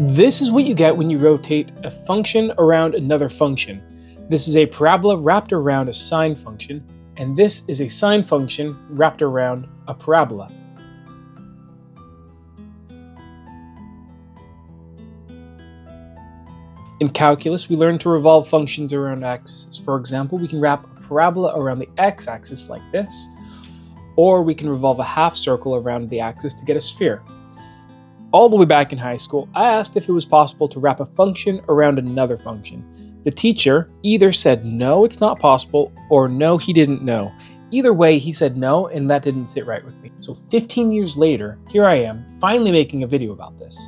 This is what you get when you rotate a function around another function. This is a parabola wrapped around a sine function, and this is a sine function wrapped around a parabola. In calculus, we learn to revolve functions around axes. For example, we can wrap a parabola around the x-axis like this, or we can revolve a half circle around the axis to get a sphere. All the way back in high school, I asked if it was possible to wrap a function around another function. The teacher either said no, it's not possible, or no, he didn't know. Either way, he said no, and that didn't sit right with me. So 15 years later, here I am, finally making a video about this.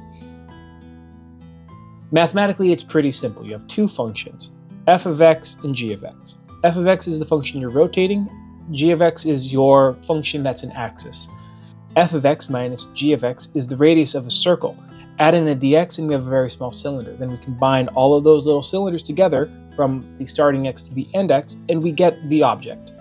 Mathematically, it's pretty simple. You have two functions, f of x and g of x. F of x is the function you're rotating, g of x is your function that's an axis. F of x minus g of x is the radius of a circle. Add in a dx and we have a very small cylinder. Then we combine all of those little cylinders together from the starting x to the end x, and we get the object.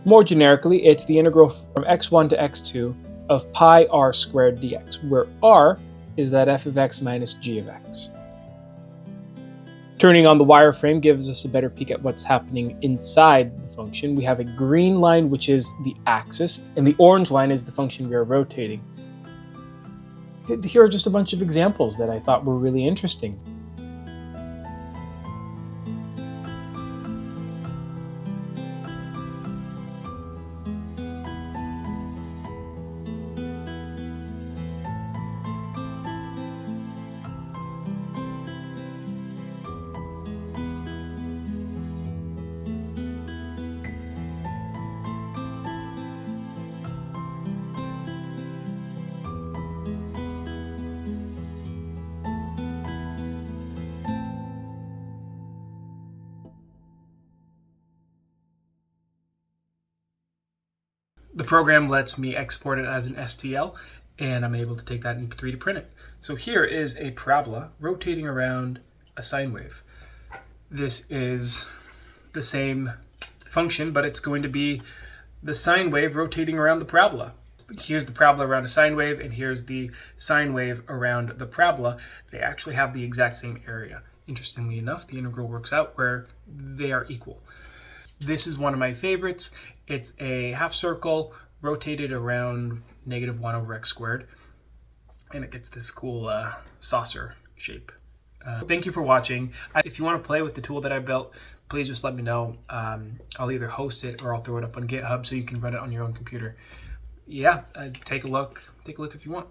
More generically, it's the integral from x1 to x2 of pi r squared dx, where r is that f of x minus g of x. Turning on the wireframe gives us a better peek at what's happening inside the function. We have a green line, which is the axis, and the orange line is the function we are rotating. Here are just a bunch of examples that I thought were really interesting. The program lets me export it as an STL, and I'm able to take that and 3D print it. So here is a parabola rotating around a sine wave. This is the same function, but it's going to be the sine wave rotating around the parabola. Here's the parabola around a sine wave, and here's the sine wave around the parabola. They actually have the exact same area. Interestingly enough, the integral works out where they are equal. This is one of my favorites. It's a half circle rotated around -1 over x squared, and it gets this cool saucer shape. Thank you for watching. If you want to play with the tool that I built, please just let me know. I'll either host it or I'll throw it up on GitHub so you can run it on your own computer. Yeah, take a look if you want.